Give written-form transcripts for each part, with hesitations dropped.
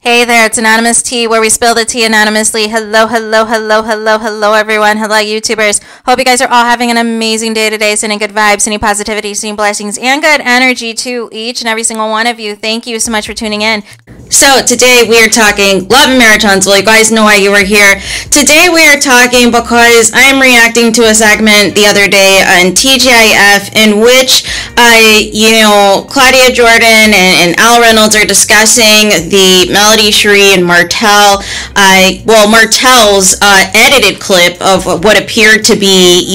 Hey there, it's Anonymous Tea, where we spill the tea anonymously. Hello, hello, hello, hello, hello, everyone. Hello, YouTubers. Hope you guys are all having an amazing day today, sending good vibes, sending positivity, sending blessings, and good energy to each and every single one of you. Thank you so much for tuning in. So today we are talking love and marriage until you guys know why you were here. Today we are talking because I am reacting to a segment the other day on TGIF in which Claudia Jordan and Al Reynolds are discussing the Melody Cherie and Martell, Martell's edited clip of what appeared to be,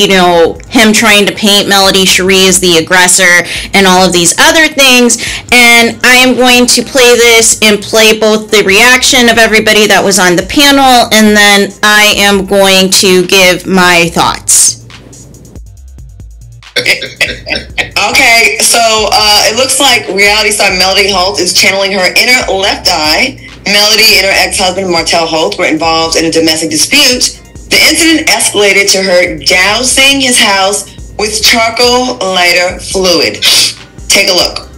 him trying to paint Melody Cherie as the aggressor and all of these other things. And I am going to play this and play both the reaction of everybody that was on the panel, and then I am going to give my thoughts. Okay, so it looks like reality star Melody Holt is channeling her inner left eye. Melody and her ex-husband Martell Holt were involved in a domestic dispute. The incident escalated to her dousing his house with charcoal lighter fluid. Take a look.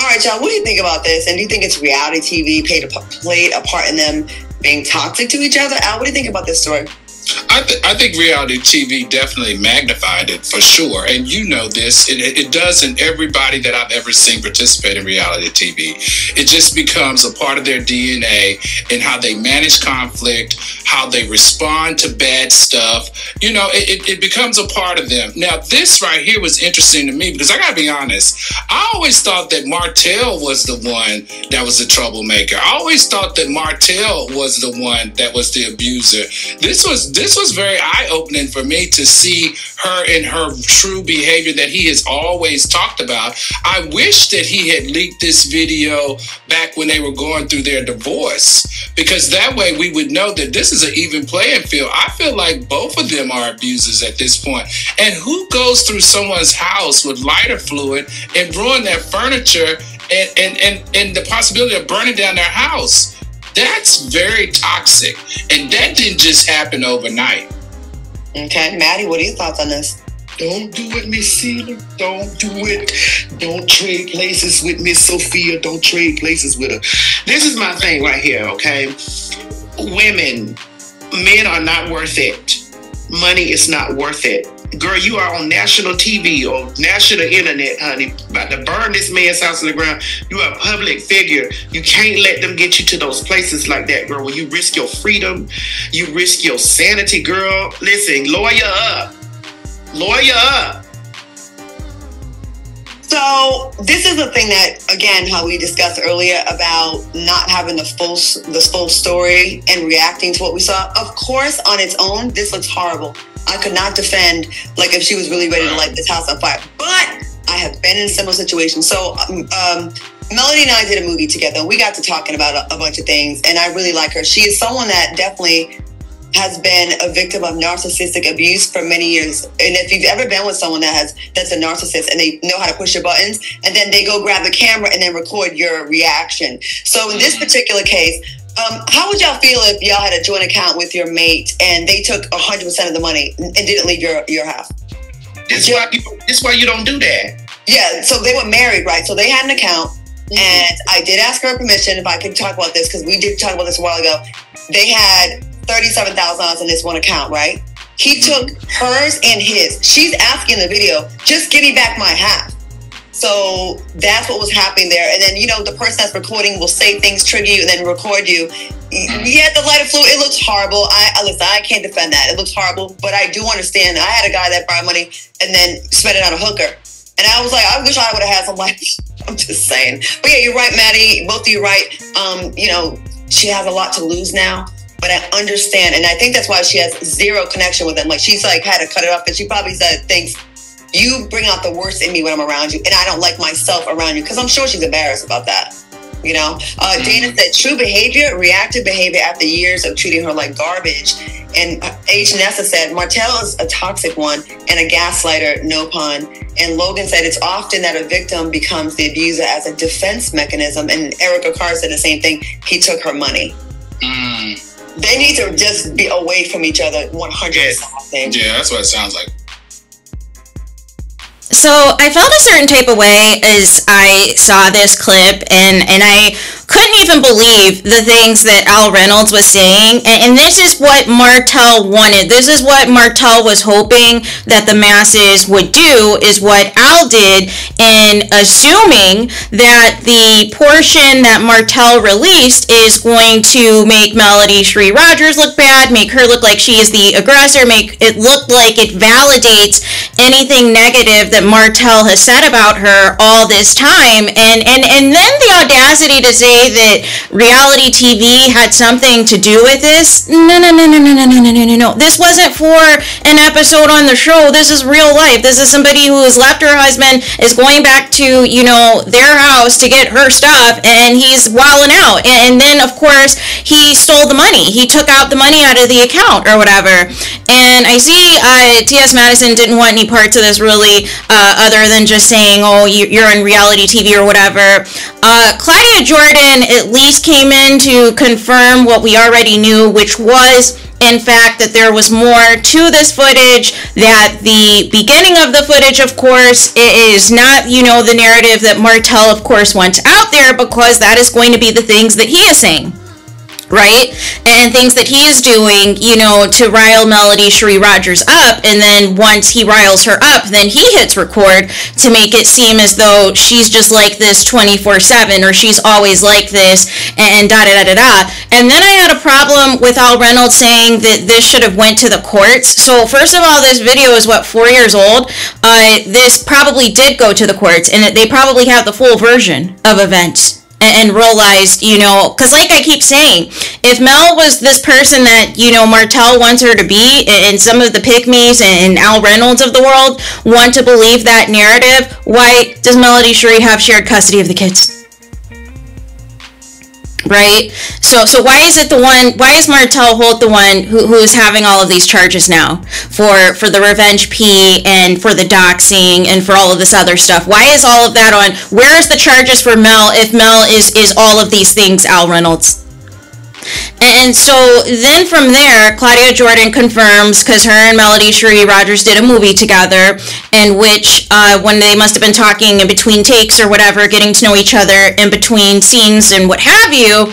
All right, y'all, what do you think about this? And do you think it's reality TV played a part in them being toxic to each other? Al, what do you think about this story? I think reality TV definitely magnified it for sure. And you know this, it does in everybody that I've ever seen participate in reality TV. It just becomes a part of their DNA and how they manage conflict, how they respond to bad stuff. It becomes a part of them. Now, this right here was interesting to me because I gotta be honest, I always thought that Martell was the one that was the troublemaker. I always thought that Martell was the one that was the abuser. This was very eye-opening for me to see her in her true behavior that he has always talked about. I wish that he had leaked this video back when they were going through their divorce, because that way we would know that this is an even playing field. I feel like both of them are abusers at this point. And who goes through someone's house with lighter fluid and ruin their furniture and the possibility of burning down their house? That's very toxic, and that didn't just happen overnight. Okay, Maddie, what are your thoughts on this? Don't do it, Miss Sheila. Don't do it. Don't trade places with Miss Sophia. Don't trade places with her. This is my thing right here, okay? Women, men are not worth it. Money is not worth it. Girl, you are on national TV or national internet, honey, about to burn this man's house to the ground. You are a public figure. You can't let them get you to those places like that, girl, where you risk your freedom, you risk your sanity, girl. Listen, lawyer up. Lawyer up. So this is the thing that, again, how we discussed earlier about not having the full story and reacting to what we saw. Of course, on its own, this looks horrible. I could not defend, like, if she was really ready to light this house on fire. But I have been in a similar situation. So Melody and I did a movie together. We got to talking about a bunch of things, and I really like her. She is someone that definitely has been a victim of narcissistic abuse for many years. And if you've ever been with someone that's a narcissist and they know how to push your buttons, and then they go grab the camera and then record your reaction. So in this particular case, how would y'all feel if y'all had a joint account with your mate and they took 100% of the money and didn't leave your house? This is why you don't do that. Yeah, so they were married, right? So they had an account, and I did ask her permission if I could talk about this, because we did talk about this a while ago. They had $37,000 in this one account, right? He took hers and his. She's asking in the video, just give me back my half. So that's what was happening there. And then, the person that's recording will say things, trigger you, and then record you. Yeah, the lighter fluid, it looks horrible. Listen, I can't defend that. It looks horrible, but I do understand. I had a guy that borrowed money and then spent it on a hooker. And I was like, I wish I would have had some life. I'm just saying. But yeah, you're right, Maddie. Both of you right. She has a lot to lose now. But I understand. And I think that's why she has zero connection with him. Like, she's like had to cut it off. And she probably said, thanks. You bring out the worst in me when I'm around you, and I don't like myself around you, because I'm sure she's embarrassed about that. Dana said, true behavior, reactive behavior after years of treating her like garbage. And H. Nessa said, Martell is a toxic one and a gaslighter, no pun. And Logan said, it's often that a victim becomes the abuser as a defense mechanism. And Erica Carr said the same thing. He took her money. They need to just be away from each other 100%. Yeah, that's what it sounds like. So I felt a certain type of way as I saw this clip, and I couldn't even believe the things that Al Reynolds was saying. And this is what Martell wanted. This is what Martell was hoping that the masses would do, is what Al did, in assuming that the portion that Martell released is going to make Melody Shree Rogers look bad, make her look like she is the aggressor, make it look like it validates anything negative that Martell has said about her all this time. And then the audacity to say that reality TV had something to do with this. No. This wasn't for an episode on the show. This is real life. This is somebody who has left her husband, is going back to, their house to get her stuff, and he's wilding out. And then, of course, he stole the money. He took out the money out of the account or whatever. And I see T.S. Madison didn't want any parts of this really, other than just saying, oh, you're on reality TV or whatever. Claudia Jordan at least came in to confirm what we already knew, which was, in fact, that there was more to this footage, that the beginning of the footage, of course, is not, the narrative that Martell, of course, wants out there, because that is going to be the things that he is saying. Right? And things that he is doing, to rile Melody Shree Rogers up, and then once he riles her up, then he hits record to make it seem as though she's just like this 24/7, or she's always like this, and da-da-da-da-da. And then I had a problem with Al Reynolds saying that this should have went to the courts. So first of all, this video is, 4 years old? This probably did go to the courts, and they probably have the full version of events. And realized, because like I keep saying, if Mel was this person that, Martell wants her to be, and some of the pick-me's and Al Reynolds of the world want to believe that narrative, why does Melody Shree have shared custody of the kids? Right? So why is Martell Holt the one who is having all of these charges now for the revenge P and for the doxing and for all of this other stuff? Why is all of that on? Where is the charges for Mel if Mel is all of these things, Al Reynolds? And so then from there, Claudia Jordan confirms, because her and Melody Shree Rogers did a movie together, in which when they must have been talking in between takes or whatever, getting to know each other in between scenes and what have you,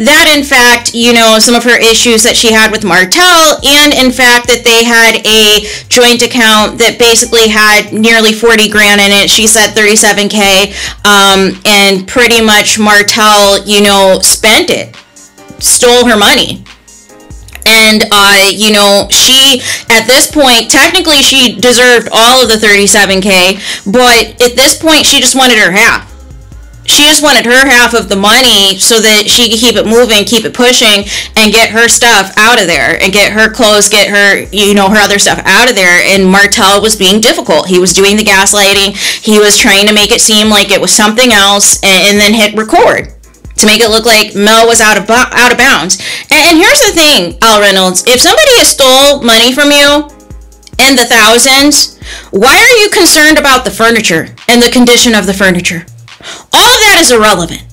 that in fact, some of her issues that she had with Martell, and in fact that they had a joint account that basically had nearly 40 grand in it. She said 37K, and pretty much Martell, spent it. Stole her money. And she, at this point, technically she deserved all of the 37K, but at this point she just wanted her half. She just wanted her half of the money so that she could keep it moving, keep it pushing, and get her stuff out of there, and get her clothes, get her, her other stuff out of there. And Martell was being difficult. He was doing the gaslighting. He was trying to make it seem like it was something else, and then hit record to make it look like Mel was out of bounds. And here's the thing, Al Reynolds, if somebody has stole money from you in the thousands, why are you concerned about the furniture and the condition of the furniture? All of that is irrelevant,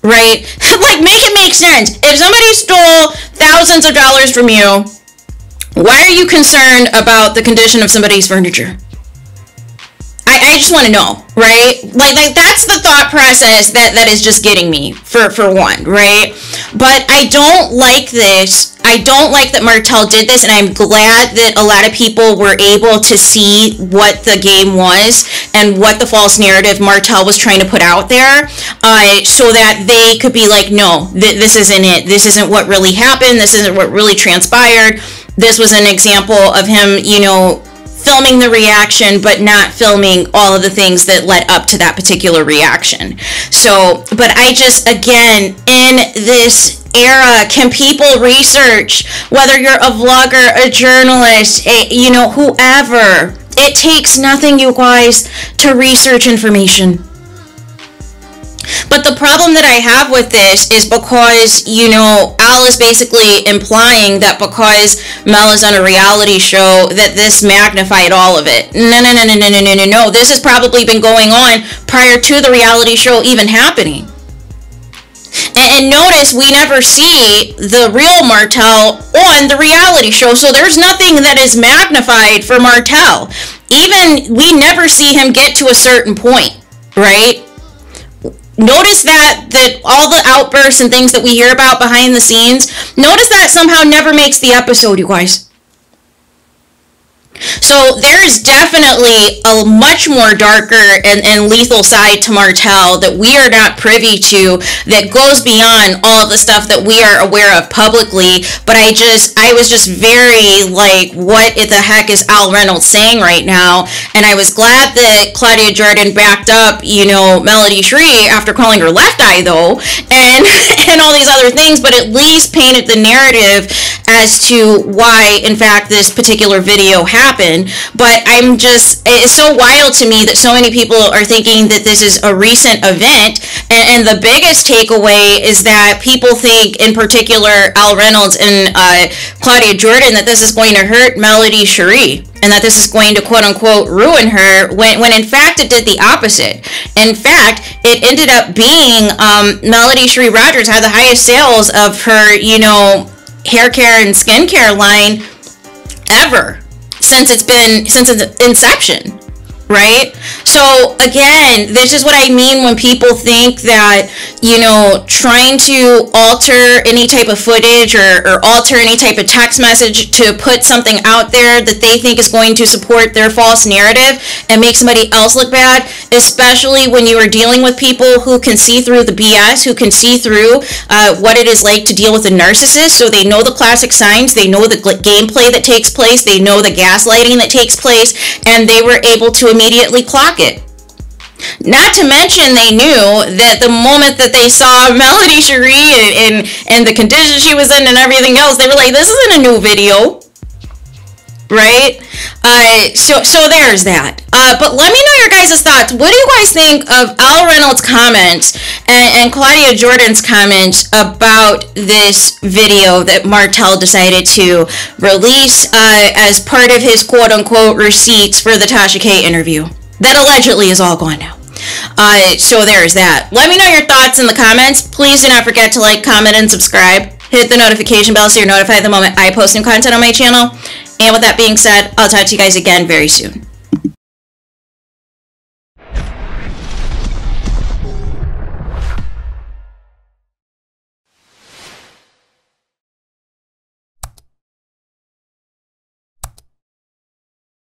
right? Like, make it make sense. If somebody stole thousands of dollars from you, why are you concerned about the condition of somebody's furniture? I just want to know, right? Like that's the thought process that is just getting me, for one, right? But I don't like this. I don't like that Martell did this, and I'm glad that a lot of people were able to see what the game was and what the false narrative Martell was trying to put out there, so that they could be like, no, this isn't it. This isn't what really happened. This isn't what really transpired. This was an example of him, filming the reaction, but not filming all of the things that led up to that particular reaction. So, but I just, again, in this era, can people research? Whether you're a vlogger, a journalist, whoever. It takes nothing, you guys, to research information. But the problem that I have with this is because, Al is basically implying that because Mel is on a reality show that this magnified all of it. No. This has probably been going on prior to the reality show even happening. And notice we never see the real Martell on the reality show, so there's nothing that is magnified for Martell. Even we never see him get to a certain point, right? Notice that all the outbursts and things that we hear about behind the scenes, notice that somehow never makes the episode, you guys. So there is definitely a much more darker and lethal side to Martell that we are not privy to, that goes beyond all of the stuff that we are aware of publicly. But I was just very like, what the heck is Al Reynolds saying right now? And I was glad that Claudia Jordan backed up, Melody Shree after calling her left eye though, and all these other things, but at least painted the narrative as to why, in fact, this particular video happened. But it's so wild to me that so many people are thinking that this is a recent event, and the biggest takeaway is that people think, in particular, Al Reynolds and Claudia Jordan, that this is going to hurt Melody Shree, and that this is going to quote-unquote ruin her, when in fact it did the opposite. In fact, it ended up being Melody Shree Rogers had the highest sales of her, hair care and skincare line ever since its inception, right? So again, this is what I mean when people think that, trying to alter any type of footage or alter any type of text message to put something out there that they think is going to support their false narrative and make somebody else look bad, especially when you are dealing with people who can see through the BS, who can see through what it is like to deal with a narcissist. So they know the classic signs, they know the gameplay that takes place, they know the gaslighting that takes place, and they were able to immediately clock it. Not to mention, they knew that the moment that they saw Melody Shree and the condition she was in and everything else, they were like, this isn't a new video, right? So there's that. But let me know your guys' thoughts. What do you guys think of Al Reynolds' comments and Claudia Jordan's comments about this video that Martell decided to release as part of his quote-unquote receipts for the Tasha K interview that allegedly is all gone now? So there's that. Let me know your thoughts in the comments. Please do not forget to like, comment, and subscribe. Hit the notification bell so you're notified the moment I post new content on my channel. And with that being said, I'll talk to you guys again very soon.